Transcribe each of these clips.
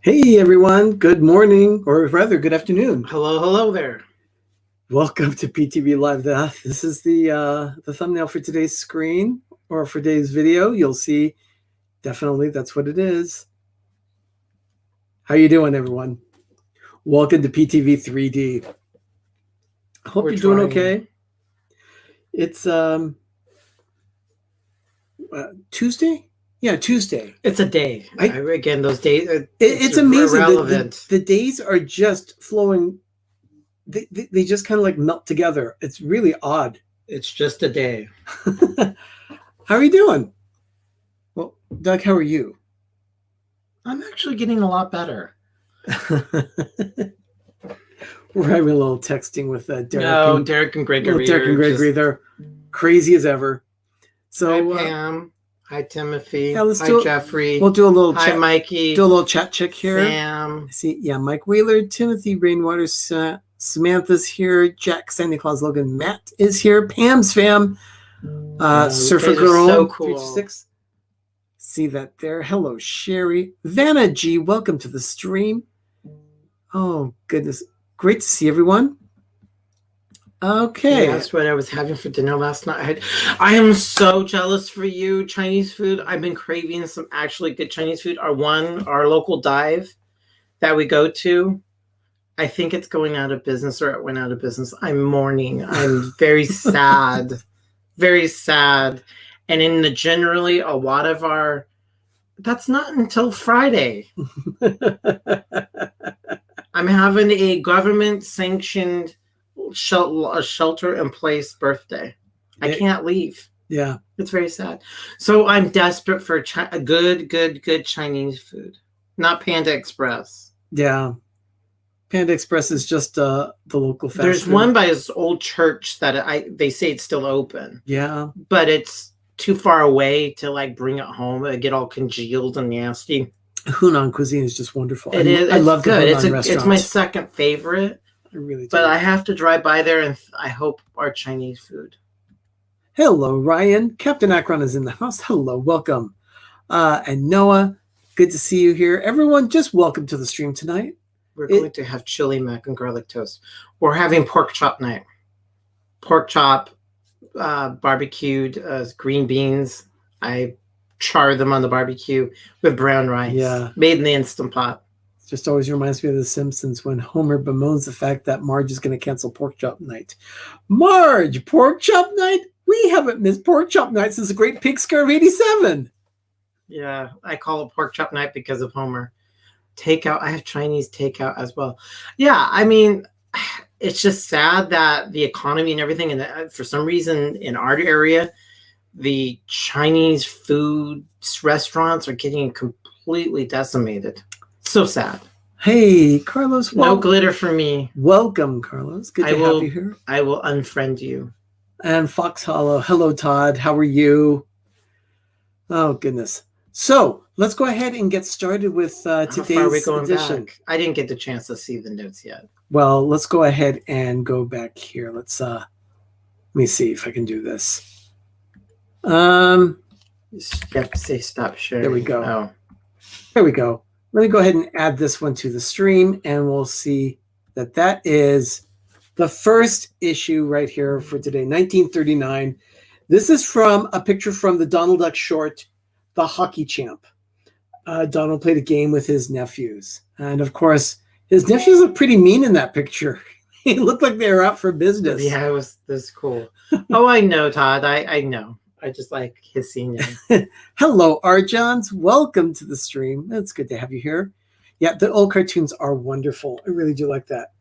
Hey everyone, good morning, or rather good afternoon. Hello there. Welcome to PTV Live. This is the thumbnail for today's screen, or for today's video. You'll see, definitely that's what it is. How you doing, everyone? Welcome to PTV3D. I hope you're doing okay. It's Tuesday? Yeah, Tuesday. It's a day. Again, those days. It's amazing. The days are just flowing. They just kind of like melt together. It's really odd. It's just a day. How are you doing? Well, Doug, how are you? I'm actually getting a lot better. We're having a little texting with Derek. Derek and Gregory. Derek and Gregory, they're crazy as ever. So hi Pam. Hi Timothy. Yeah, hi Jeffrey. We'll do a little chat. Hi Mikey. Do a little chat check here. Sam. See, yeah, Mike Wheeler, Timothy Rainwater, Samantha's here, Jack, Santa Claus, Logan, Matt is here, Pam's fam, Surfer Girl, so cool. 326. See that there. Hello, Sherry. Vanna G, welcome to the stream. Oh, goodness. Great to see everyone. Okay. Yeah, that's what I was having for dinner last night. I am so jealous for you. Chinese food. I've been craving some actually good Chinese food. Our local dive that we go to, I think it's going out of business, or it went out of business. I'm mourning. I'm very sad. Very sad. And generally a lot of that's not until Friday. I'm having a government sanctioned shelter in place birthday. I can't leave. Yeah, it's very sad. So I'm desperate for a good Chinese food, not Panda Express. Yeah, Panda Express is just the local fast There's food. one by this old church that they say it's still open. Yeah, but it's too far away to like bring it home. It get all congealed and nasty. Hunan cuisine is just wonderful. It is. I love good. It's my second favorite. I really do. But I have to drive by there, and I hope our Chinese food. Hello, Ryan. Captain Akron is in the house. Hello, welcome. And Noah, good to see you here. Everyone, just welcome to the stream tonight. We're going to have chili mac and garlic toast. We're having pork chop night. Pork chop, barbecued green beans. I char them on the barbecue with brown rice. Yeah. Made in the Instant Pot. It just always reminds me of The Simpsons when Homer bemoans the fact that Marge is going to cancel pork chop night. Marge, pork chop night? We haven't missed pork chop night since the Great Pig Scare of '87. Yeah, I call it pork chop night because of Homer. Takeout. I have Chinese takeout as well. Yeah, I mean, it's just sad that the economy and everything, and for some reason in our area, the Chinese food restaurants are getting completely decimated. So sad. Hey, Carlos. No glitter for me. Welcome, Carlos. Good to have you here. I will unfriend you. And Fox Hollow. Hello, Todd. How are you? Oh, goodness. So let's go ahead and get started with today's edition. Back? I didn't get the chance to see the notes yet. Well, let's go ahead and go back here. Let me see if I can do this. You have to say stop sharing. There we go. Oh. There we go. Let me go ahead and add this one to the stream, and we'll see that is the first issue right here for today, 1939. This is from a picture from the Donald Duck short, The Hockey Champ. Donald played a game with his nephews. And, of course, his nephews look pretty mean in that picture. It looked like they were out for business. Yeah, it was cool. Oh, I know, Todd. I know. I just like his scene. Hello, Arjons. Welcome to the stream. It's good to have you here. Yeah, the old cartoons are wonderful. I really do like that.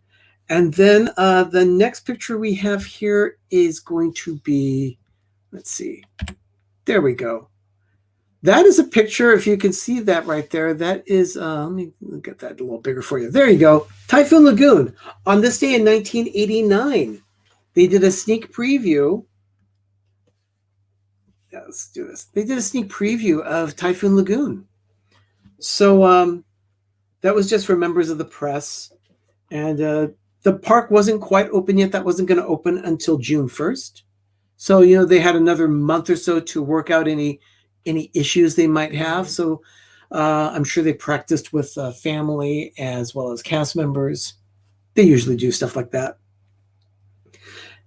And then the next picture we have here is going to be, let's see. There we go. That is a picture, if you can see that right there, that is, let me get that a little bigger for you. There you go. Typhoon Lagoon. On this day in 1989, they did a sneak preview. Yeah, let's do this. They did a sneak preview of Typhoon Lagoon. So that was just for members of the press. And the park wasn't quite open yet. That wasn't going to open until June 1st. So, they had another month or so to work out any issues they might have. So I'm sure they practiced with family as well as cast members. They usually do stuff like that.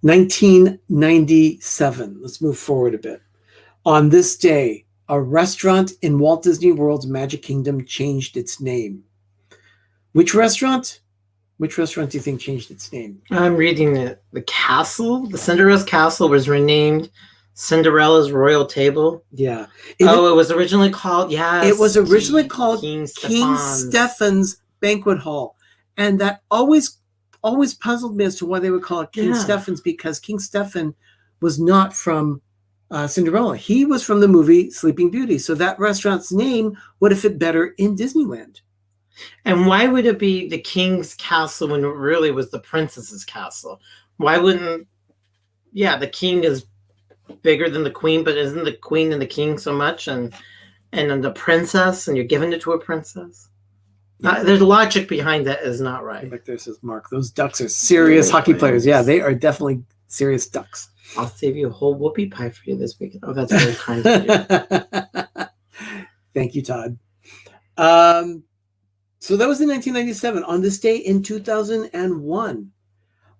1997. Let's move forward a bit. On this day, a restaurant in Walt Disney World's Magic Kingdom changed its name. Which restaurant? Which restaurant do you think changed its name? I'm reading it. The castle, the Cinderella's castle, was renamed Cinderella's Royal Table. Yeah. It was originally called, It was originally called King Stephen's Banquet Hall. And that always puzzled me as to why they would call it King Stephen's, because King Stephen was not from Cinderella. He was from the movie Sleeping Beauty. So that restaurant's name would have fit better in Disneyland. And why would it be the king's castle when it really was the princess's castle? Why wouldn't... Yeah, the king is bigger than the queen, but isn't the queen and the king so much? And then the princess, and you're giving it to a princess? There's logic behind that is not right. Like there says, Mark, those ducks are serious hockey players. Yeah, they are definitely serious ducks. I'll save you a whole whoopie pie for you this weekend. Oh, that's very kind of you. Thank you, Todd. So that was in 1997. On this day in 2001.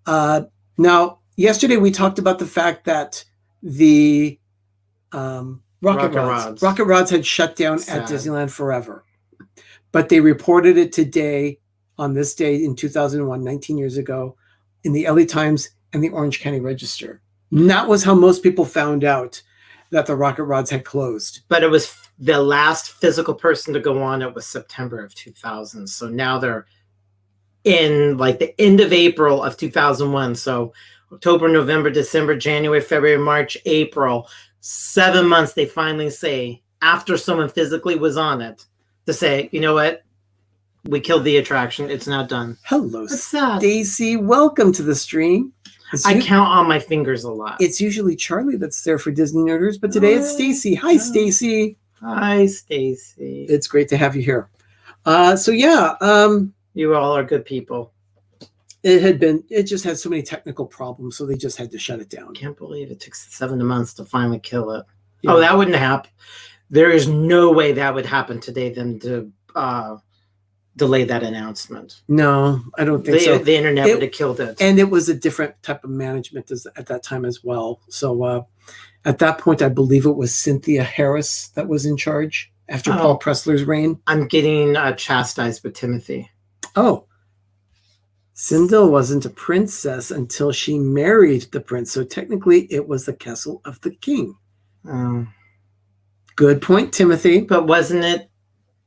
Now, yesterday we talked about the fact that the rocket rods had shut down at Disneyland forever. But they reported it today, on this day in 2001, 19 years ago, in the LA Times and the Orange County Register. And that was how most people found out that the rocket rods had closed. But it was the last physical person to go on it was September of 2000. So now they're in like the end of April of 2001. So October, November, December, January, February, March, April, 7 months, they finally say, after someone physically was on it, to say, you know what? We killed the attraction. It's now done. Hello, Stacy. Welcome to the stream. I count on my fingers a lot. It's usually Charlie that's there for Disney Nerders, but today it's Stacy. Hi, Stacy. Hi, Stacy. It's great to have you here. You all are good people. It just had so many technical problems, so they just had to shut it down. I can't believe it took 7 months to finally kill it. Yeah. Oh, that wouldn't happen. There is no way that would happen today than to delay that announcement. No, I don't think so. The internet would have killed it. And it was a different type of management at that time as well. So at that point, I believe it was Cynthia Harris that was in charge after Paul Pressler's reign. I'm getting chastised with Timothy. Oh. Cinderella wasn't a princess until she married the prince. So technically, it was the castle of the king. Good point, Timothy. But wasn't it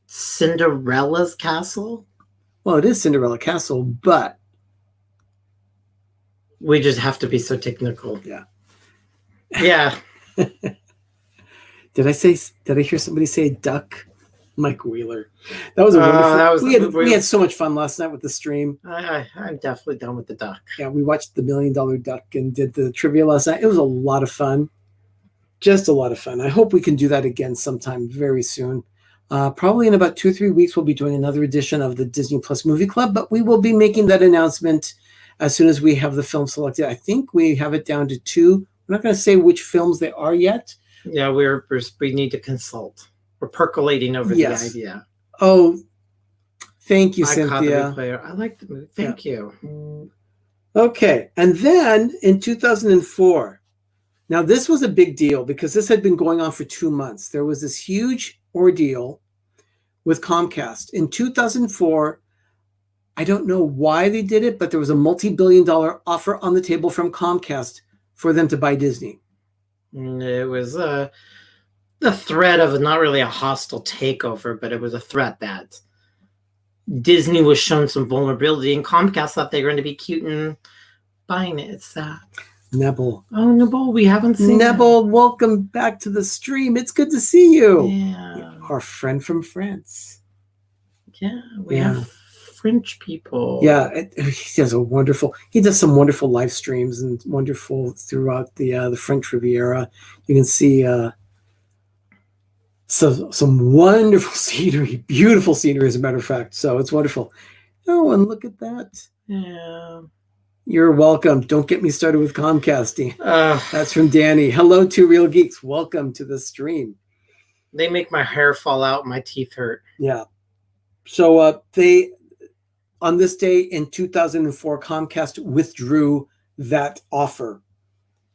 Cinderella's castle? Well, it is Cinderella Castle, but we just have to be so technical. Yeah. Yeah. Did I hear somebody say duck? Mike Wheeler. That was a wonderful. We had so much fun last night with the stream. I'm definitely done with the duck. Yeah, we watched the $1 Million Duck and did the trivia last night. It was a lot of fun. Just a lot of fun. I hope we can do that again sometime very soon. Probably in about 2 or 3 weeks, we'll be doing another edition of the Disney Plus Movie Club, but we will be making that announcement as soon as we have the film selected. I think we have it down to 2. We're not going to say which films they are yet. Yeah, we need to consult. We're percolating over the idea. Oh, thank you, Cynthia. I like the movie. Thank you. Okay, and then in 2004, now this was a big deal because this had been going on for 2 months. There was this huge ordeal with Comcast. In 2004, I don't know why they did it, but there was a multi-billion-dollar offer on the table from Comcast for them to buy Disney. It was the threat of not really a hostile takeover, but it was a threat that Disney was shown some vulnerability, and Comcast thought they were going to be cute and buying it. It's sad. Nebel. Oh, Nebel, we haven't seen Nebel, welcome back to the stream. It's good to see you. Yeah. Our friend from France. Yeah, we have French people. Yeah, he does some wonderful live streams and wonderful throughout the French Riviera. You can see some wonderful scenery, beautiful scenery, as a matter of fact. So it's wonderful. Oh, and look at that. Yeah. You're welcome. Don't get me started with Comcasting. That's from Danny. Hello to Real Geeks. Welcome to the stream. They make my hair fall out, my teeth hurt. Yeah. So they, on this day in 2004, Comcast withdrew that offer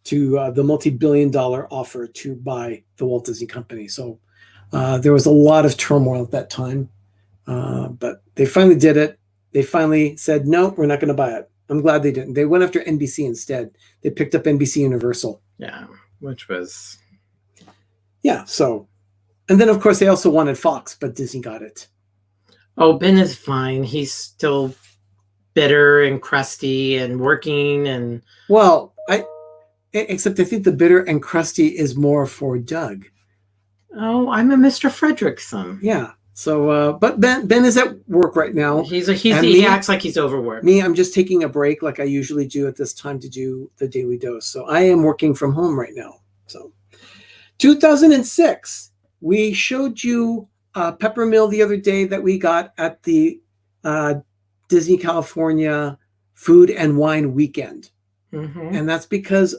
to the multi-billion-dollar offer to buy the Walt Disney Company. So there was a lot of turmoil at that time, but they finally did it. They finally said, no, we're not going to buy it. I'm glad they didn't. They went after NBC instead. They picked up NBC Universal. Yeah, which was... Yeah, so... And then, of course, they also wanted Fox, but Disney got it. Oh, Ben is fine. He's still bitter and crusty and working and... Well, except I think the bitter and crusty is more for Doug. Oh, I'm a Mr. Fredrickson. Yeah. So, but Ben is at work right now. He acts like he's overworked. Me, I'm just taking a break like I usually do at this time to do the Daily Dose. So I am working from home right now. So 2006, we showed you Peppermill the other day that we got at the Disney California Food and Wine Weekend. Mm-hmm. And that's because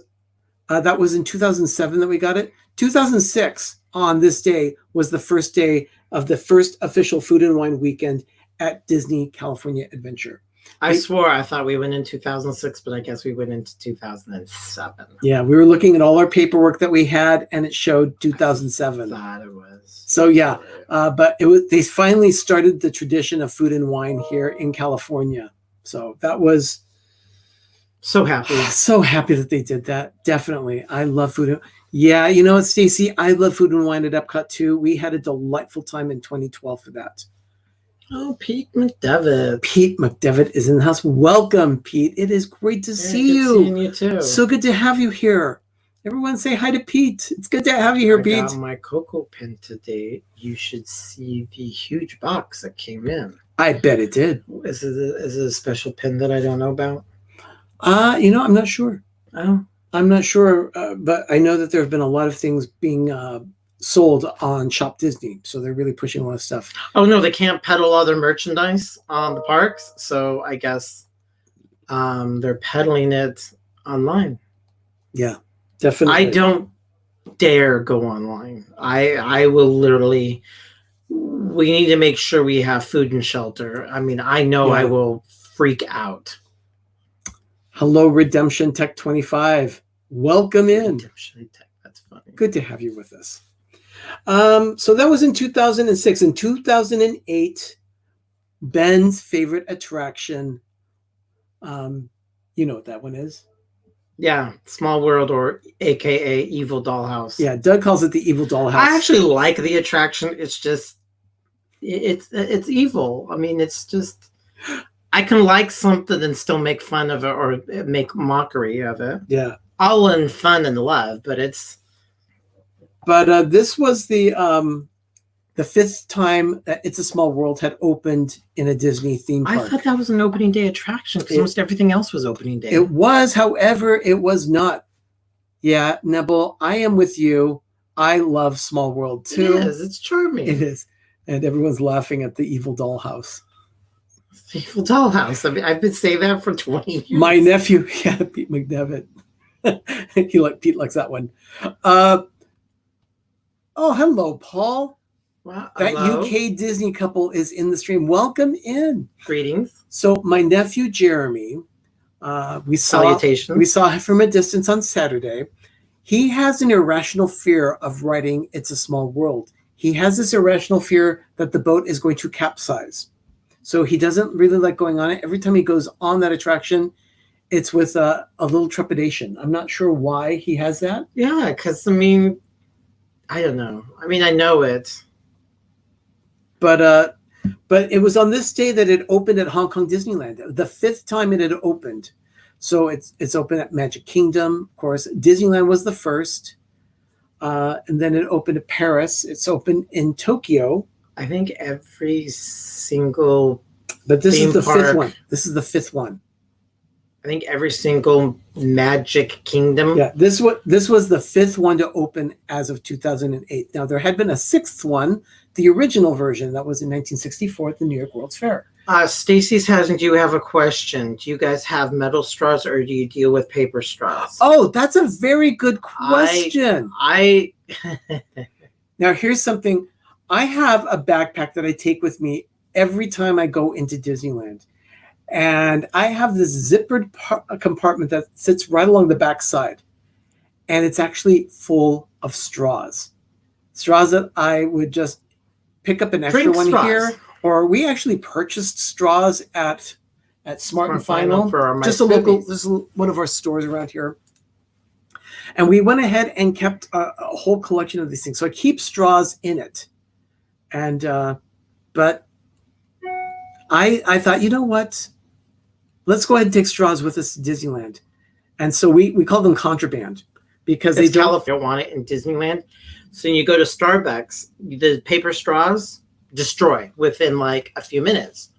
that was in 2007 that we got it. 2006 on this day was the first day of the first official Food and Wine Weekend at Disney California Adventure. I swore I thought we went in 2006, but I guess we went into 2007. Yeah, we were looking at all our paperwork that we had, and it showed 2007. I thought it was. So yeah, but they finally started the tradition of food and wine here in California. So that was so happy. So happy that they did that. Definitely, I love food. Yeah, you know, Stacy, I love Food and Wine at Epcot too. We had a delightful time in 2012 for that. Oh, Pete McDevitt. Pete McDevitt is in the house. Welcome, Pete. It is great to see you. Seeing you too. So good to have you here. Everyone say hi to Pete. It's good to have you here, Pete. I got my Cocoa pin today. You should see the huge box that came in. I bet it did. Is it a special pin that I don't know about? You know, I'm not sure. Oh. I'm not sure, but I know that there have been a lot of things being sold on Shop Disney, so they're really pushing a lot of stuff. Oh no, they can't peddle other merchandise on the parks, so I guess they're peddling it online. Yeah, definitely. I don't dare go online. I will literally. We need to make sure we have food and shelter. I mean, I know I will freak out. Hello, Redemption Tech 25. Welcome in. Redemption Tech, that's funny. Good to have you with us. So that was in 2006. In 2008, Ben's favorite attraction. You know what that one is? Yeah, Small World, or AKA Evil Dollhouse. Yeah, Doug calls it the Evil Dollhouse. I actually like the attraction. It's just, it's evil. I mean, it's just, I can like something and still make fun of it or make mockery of it. Yeah. All in fun and love, but it's. But this was the fifth time that It's a Small World had opened in a Disney theme park. I thought that was an opening day attraction because almost everything else was opening day. It was, however, it was not. Yeah, Nebel, I am with you. I love Small World too. It is. It's charming. It is. And everyone's laughing at the Evil Dollhouse. The Evil Dollhouse. I mean, I've been saying that for 20 years. My nephew, yeah, Pete McDevitt. Pete likes that one. Oh, hello, Paul. Wow, that hello. UK Disney couple is in the stream. Welcome in. Greetings. So my nephew Jeremy, we saw him from a distance on Saturday. He has an irrational fear of riding It's a Small World. He has this irrational fear that the boat is going to capsize. So he doesn't really like going on it. Every time he goes on that attraction, it's with a little trepidation. I'm not sure why he has that. Yeah, because, I mean, I don't know. I mean, I know it. But it was on this day that it opened at Hong Kong Disneyland. The fifth time it had opened. So it's open at Magic Kingdom, of course. Disneyland was the first. And then it opened at Paris. It's open in Tokyo. I think every single But this is the park, fifth one. This is the fifth one. I think every single Magic Kingdom. Yeah, this was the fifth one to open as of 2008. Now, there had been a sixth one, the original version, that was in 1964 at the New York World's Fair. Stacy's hasn't. Do you have a question? Do you guys have metal straws or do you deal with paper straws? Oh, that's a very good question. Now, here's something. I have a backpack that I take with me every time I go into Disneyland. And I have this zippered compartment that sits right along the back side. And it's actually full of straws. Straws that I would just pick up an extra Drink one straws. here. Or we actually purchased straws at Smart and Final. For our Just a local, this is one of our stores around here. And we went ahead and kept a whole collection of these things. So I keep straws in it. And, but I thought, you know what? Let's go ahead and take straws with us to Disneyland. And so we call them contraband because they don't want it in Disneyland. So you go to Starbucks, the paper straws destroy within like a few minutes.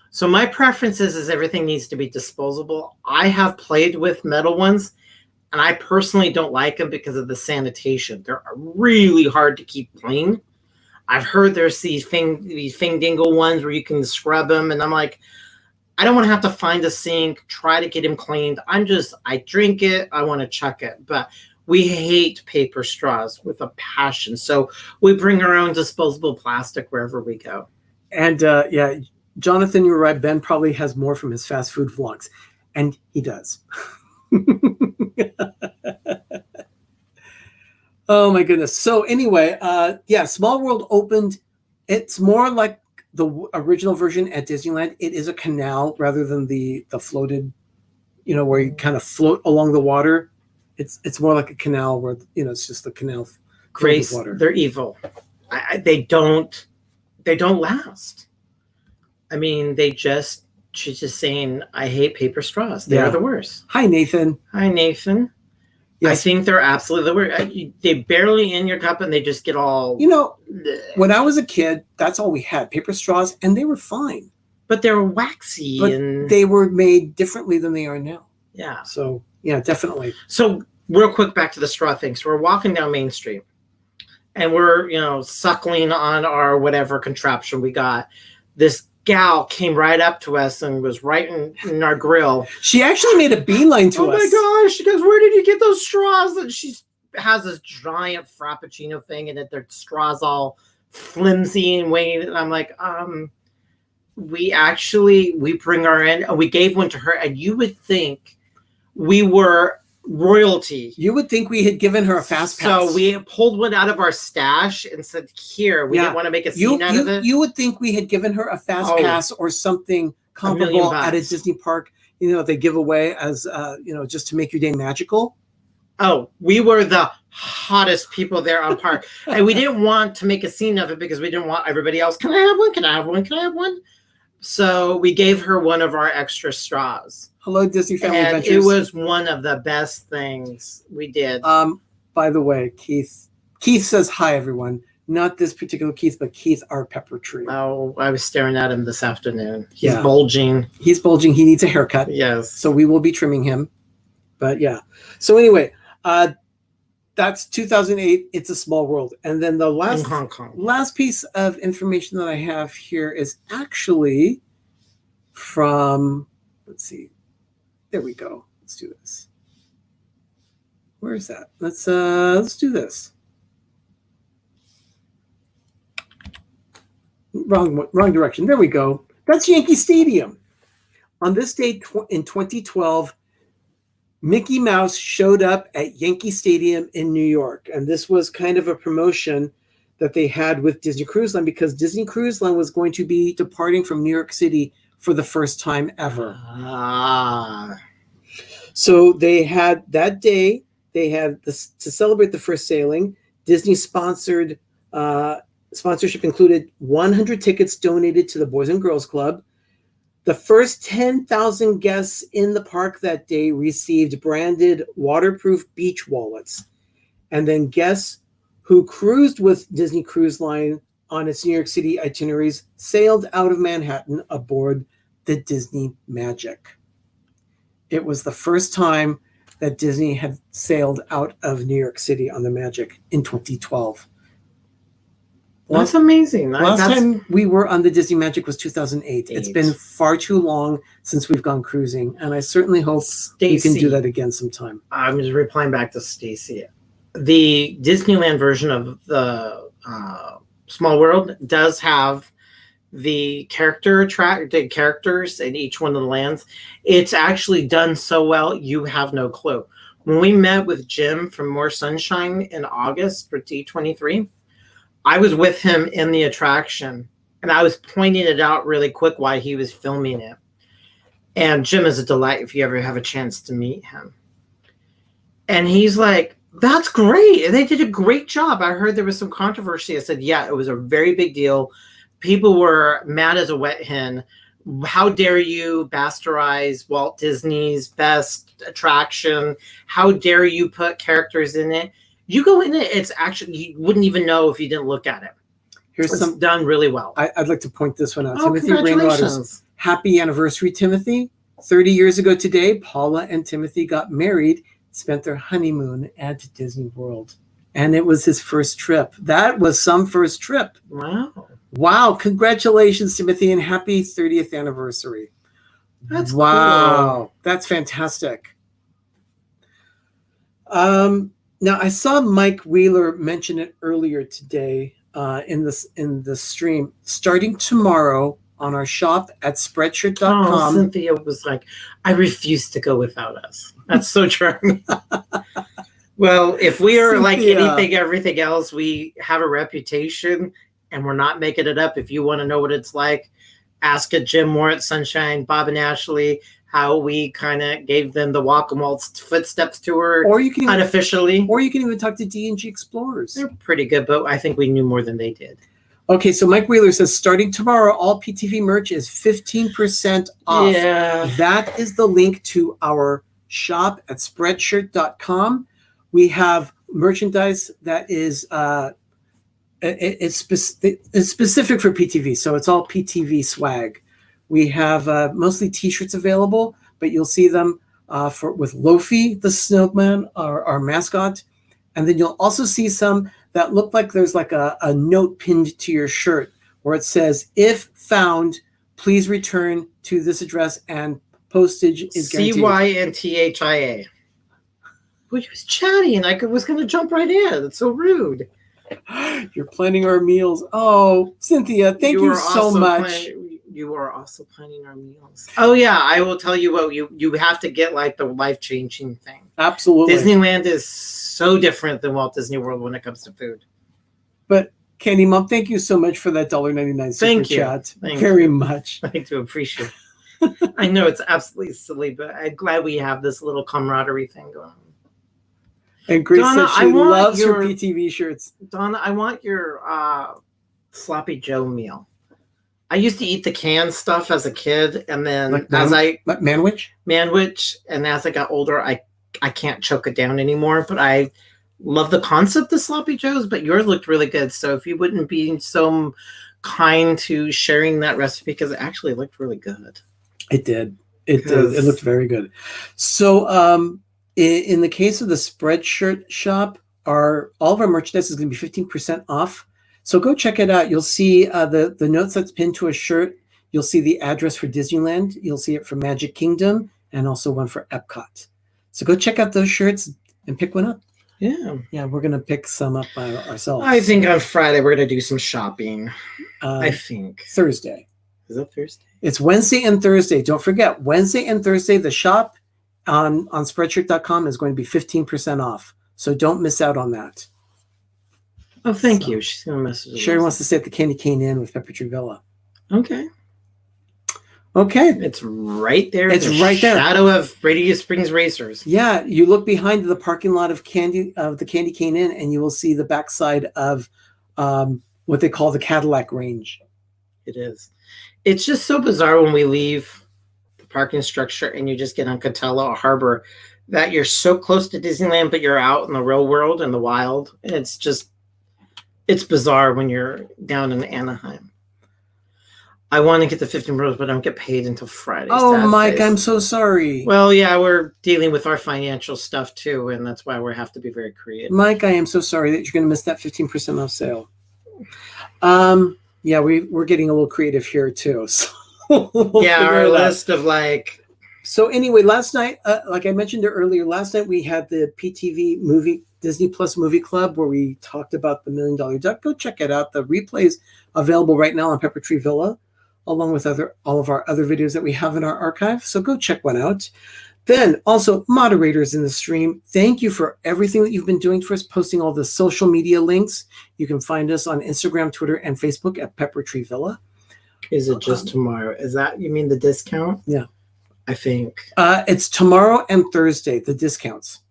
So my preference is everything needs to be disposable. I have played with metal ones, and I personally don't like them because of the sanitation. They're really hard to keep clean. I've heard there's these fing dingle ones where you can scrub them, and I'm like, I don't want to have to find a sink, try to get him cleaned. I drink it, I want to chuck it. But we hate paper straws with a passion. So we bring our own disposable plastic wherever we go. And yeah, Jonathan, you're right. Ben probably has more from his fast food vlogs. And he does. Oh my goodness. So anyway, yeah, Small World opened. It's more like the original version at Disneyland. It is a canal rather than the floated, where you kind of float along the water. It's more like a canal where, it's just the canal. Grace, water. They're evil. They don't last. I mean, she's just saying, I hate paper straws. They're the worst. Hi, Nathan. Hi, Nathan. Yes. I think they're absolutely the worst. They barely in your cup and they just get all... when I was a kid, that's all we had, paper straws, and they were fine. But they were waxy. But they were made differently than they are now. Yeah. So, yeah, definitely. So, real quick, back to the straw thing. So, we're walking down Main Street, and we're, suckling on our whatever contraption we got. This gal came right up to us and was right in our grill. She actually made a beeline to us. Oh my gosh. She goes, where did you get those straws? And she has this giant Frappuccino thing, and their straws all flimsy and weighted. And I'm like, we bring our in, and we gave one to her, and you would think we were royalty. You would think we had given her a fast pass. So we pulled one out of our stash and said, here, we didn't want to make a scene out of it. You would think we had given her a fast pass or something comparable at a Disney park, they give away as, just to make your day magical. Oh, we were the hottest people there on park. And we didn't want to make a scene of it because we didn't want everybody else. Can I have one? Can I have one? Can I have one? So we gave her one of our extra straws. Hello, Disney Family Adventures. It was one of the best things we did. By the way, Keith says hi, everyone. Not this particular Keith, but Keith, our pepper tree. Oh, I was staring at him this afternoon. He's bulging. He's bulging. He needs a haircut. Yes. So we will be trimming him. But yeah. So anyway, that's 2008. It's a Small World. And then the last piece of information that I have here is actually from, let's see. There we go. Let's do this. Where is that? Let's do this. Wrong direction. There we go. That's Yankee Stadium. On this date in 2012, Mickey Mouse showed up at Yankee Stadium in New York. And this was kind of a promotion that they had with Disney Cruise Line because Disney Cruise Line was going to be departing from New York City for the first time ever. So they had that day, they had this to celebrate the first sailing. Disney sponsorship included 100 tickets donated to the Boys and Girls Club. The first 10,000 guests in the park that day received branded waterproof beach wallets. And then guests who cruised with Disney Cruise Line on its New York City itineraries sailed out of Manhattan aboard the Disney Magic. It was the first time that Disney had sailed out of New York City on the Magic in 2012. That's amazing. Last time we were on the Disney Magic was 2008. It's been far too long since we've gone cruising, and I certainly hope we can do that again sometime. I'm just replying back to Stacy. the Disneyland version of the Small World does have the characters in each one of the lands. It's actually done so well, you have no clue. When we met with Jim from More Sunshine in August for D23, I was with him in the attraction, and I was pointing it out really quick while he was filming it. And Jim is a delight if you ever have a chance to meet him. And he's like, that's great. They did a great job. I heard there was some controversy. I said, yeah, it was a very big deal. People were mad as a wet hen. How dare you bastardize Walt Disney's best attraction? How dare you put characters in it? You go in it, it's actually, you wouldn't even know if you didn't look at it. It's done really well. I'd like to point this one out. Oh, Timothy Rainwater's happy anniversary, Timothy. 30 years ago today, Paula and Timothy got married, spent their honeymoon at Disney World. And it was his first trip. That was some first trip. Wow. Wow. Congratulations, Timothy, and happy 30th anniversary. That's wow. Cool. That's fantastic. Now, I saw Mike Wheeler mention it earlier today in the stream. Starting tomorrow on our shop at Spreadshirt.com. Oh, Cynthia was like, I refuse to go without us. That's so charming. Well, if we are like anything, everything else, we have a reputation and we're not making it up. If you want to know what it's like, ask a Jim Moore at Sunshine, Bob and Ashley, how we kind of gave them the Walk-A-Mall footsteps tour, or you can unofficially. Or you can even talk to D&G Explorers. They're pretty good, but I think we knew more than they did. Okay, so Mike Wheeler says, starting tomorrow, all PTV merch is 15% off. Yeah. That is the link to our shop at Spreadshirt.com. We have merchandise that is it's specific for PTV, so it's all PTV swag. We have mostly T-shirts available, but you'll see them with Lofi, the snowman, our mascot, and then you'll also see some that look like there's like a note pinned to your shirt where it says, "If found, please return to this address and postage is guaranteed." CYNTHIA. Well, he was chatting. I was going to jump right in. It's so rude. You're planning our meals. Oh, Cynthia, thank you so much. You are also planning our meals. Oh, yeah. I will tell you what, you have to get like the life-changing thing. Absolutely. Disneyland is so different than Walt Disney World when it comes to food. But Candy Mom, thank you so much for that $1.99 super chat. Thank very you. much. I do appreciate it. I know it's absolutely silly, but I'm glad we have this little camaraderie thing going on. And Grace Donna, says she loves her PTV shirts. Donna, I want your Sloppy Joe meal. I used to eat the canned stuff as a kid, and then Manwich, and as I got older, I can't choke it down anymore. But I love the concept of Sloppy Joes. But yours looked really good, so if you wouldn't be so kind to sharing that recipe, because it actually looked really good. It did. It did. It looked very good. So, in the case of the Spreadshirt Shop, all of our merchandise is going to be 15% off. So go check it out. You'll see the notes that's pinned to a shirt. You'll see the address for Disneyland. You'll see it for Magic Kingdom and also one for Epcot. So go check out those shirts and pick one up. Yeah. Yeah, we're going to pick some up by ourselves. I think on Friday we're going to do some shopping. I think. Thursday. Is that Thursday? It's Wednesday and Thursday. Don't forget, Wednesday and Thursday, the shop on Spreadshirt.com is going to be 15% off. So don't miss out on that. Oh, thank you. She's going to message. Sherry wants to stay at the Candy Cane Inn with Pepper Tree Villa. Okay. It's right there. It's right there. Shadow of Radius Springs Racers. Yeah, you look behind the parking lot of the Candy Cane Inn, and you will see the backside of what they call the Cadillac Range. It is. It's just so bizarre when we leave the parking structure and you just get on Catella Harbor that you're so close to Disneyland, but you're out in the real world in the wild. It's bizarre when you're down in Anaheim. I want to get the 15 rows, but I don't get paid until Friday. Oh, Mike, I'm so sorry. Well, yeah, we're dealing with our financial stuff too, and that's why we have to be very creative. Mike, I am so sorry that you're going to miss that 15% off sale. Yeah, we're getting a little creative here too. So yeah, our list of So anyway, last night, like I mentioned earlier, last night we had the PTV movie Disney Plus Movie Club, where we talked about the $1 Million Duck. Go check it out. The replay's available right now on Pepper Tree Villa, along with all of our other videos that we have in our archive. So go check one out. Then also moderators in the stream, thank you for everything that you've been doing for us, posting all the social media links. You can find us on Instagram, Twitter, and Facebook at Pepper Tree Villa. Is it just tomorrow? Is that, you mean the discount? Yeah. I think. It's tomorrow and Thursday, the discounts.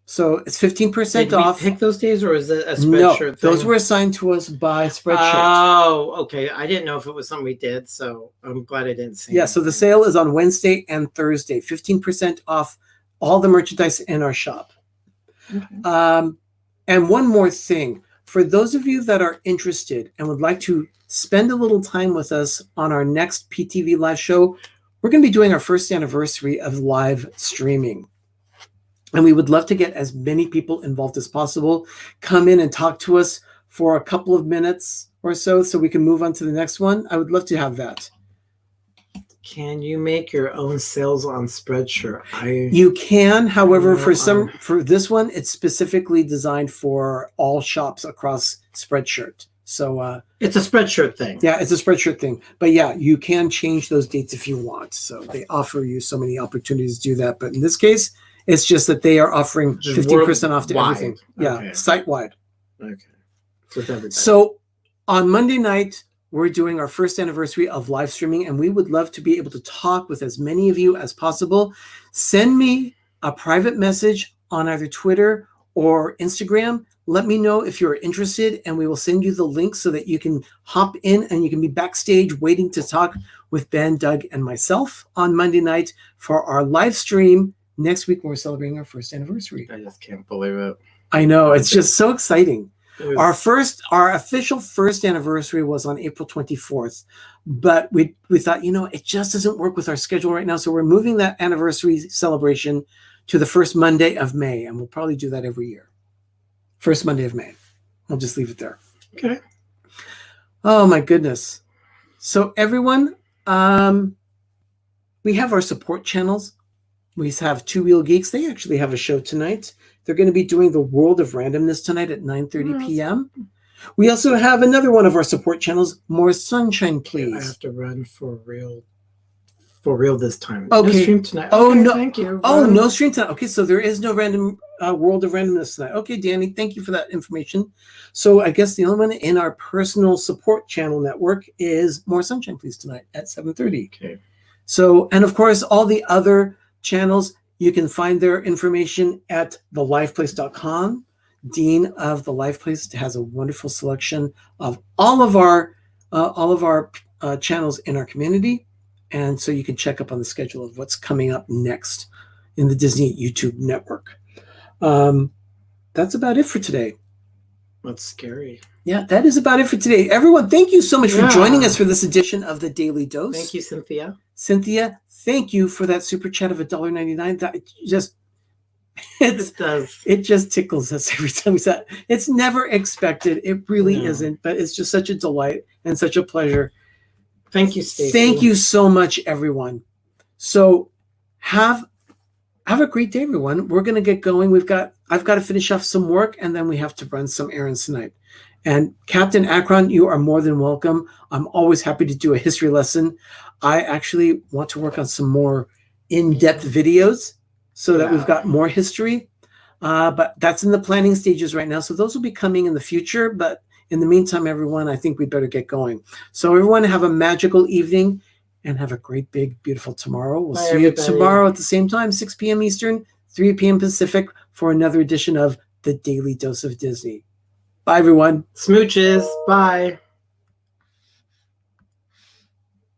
So it's 15% Did off. we pick those days, or is it a Spreadshirt No, thing? those were assigned to us by Spreadshirt. Oh, okay. I didn't know if it was something we did, so I'm glad I didn't see. Yeah, so the sale is on Wednesday and Thursday, 15% off all the merchandise in our shop. Okay. And one more thing, for those of you that are interested and would like to spend a little time with us on our next PTV live show, we're going to be doing our first anniversary of live streaming. And we would love to get as many people involved as possible. Come in and talk to us for a couple of minutes or so we can move on to the next one. I would love to have that. Can you make your own sales on Spreadshirt? You can, however, for this one, it's specifically designed for all shops across Spreadshirt. So it's a Spreadshirt thing. Yeah, it's a Spreadshirt thing. But yeah, you can change those dates if you want. So they offer you so many opportunities to do that. But in this case, it's just that they are offering 15% off to everything. Yeah, okay. Site-wide. Okay. So on Monday night, we're doing our first anniversary of live streaming, and we would love to be able to talk with as many of you as possible. Send me a private message on either Twitter or Instagram. Let me know if you're interested, and we will send you the link so that you can hop in and you can be backstage waiting to talk with Ben, Doug, and myself on Monday night for our live stream next week when we're celebrating our first anniversary. I just can't believe it. I know, it's just so exciting. Our official first anniversary was on April 24th, but we thought, it just doesn't work with our schedule right now. So we're moving that anniversary celebration to the first Monday of May, and we'll probably do that every year. First Monday of May. I'll just leave it there. Okay. Oh my goodness. So everyone, we have our support channels. We have Two Wheel Geeks. They actually have a show tonight. They're going to be doing the World of Randomness tonight at 9:30 p.m. We also have another one of our support channels, More Sunshine, Please. I have to run for real this time. Okay. No stream tonight. Oh, okay, no. Thank you. Oh, no stream tonight. Okay, so there is no random World of Randomness tonight. Okay, Danny, thank you for that information. So I guess the only one in our personal support channel network is More Sunshine, Please tonight at 7:30. Okay. So, and of course, all the other channels, you can find their information at thelifeplace.com. Dean of The Life Place has a wonderful selection of all of our channels in our community. And so you can check up on the schedule of what's coming up next in the Disney YouTube network. That's about it for today. That's scary. Yeah, that is about it for today. Everyone, thank you so much for joining us for this edition of the Daily Dose. Thank you, Cynthia. Cynthia, thank you for that super chat of $1.99. That it just tickles us every time we say it. It's never expected. It really isn't, but it's just such a delight and such a pleasure. Thank you, Stacey. Thank you so much, everyone. So have a great day, everyone. We're going to get going. I've got to finish off some work, and then we have to run some errands tonight. And Captain Akron, you are more than welcome. I'm always happy to do a history lesson. I actually want to work on some more in-depth videos so that we've got more history. But that's in the planning stages right now. So those will be coming in the future. But in the meantime, everyone, I think we better get going. So everyone have a magical evening and have a great, big, beautiful tomorrow. We'll see you tomorrow at the same time, 6 p.m. Eastern, 3 p.m. Pacific, for another edition of The Daily Dose of Disney. Bye, everyone. Smooches. Bye.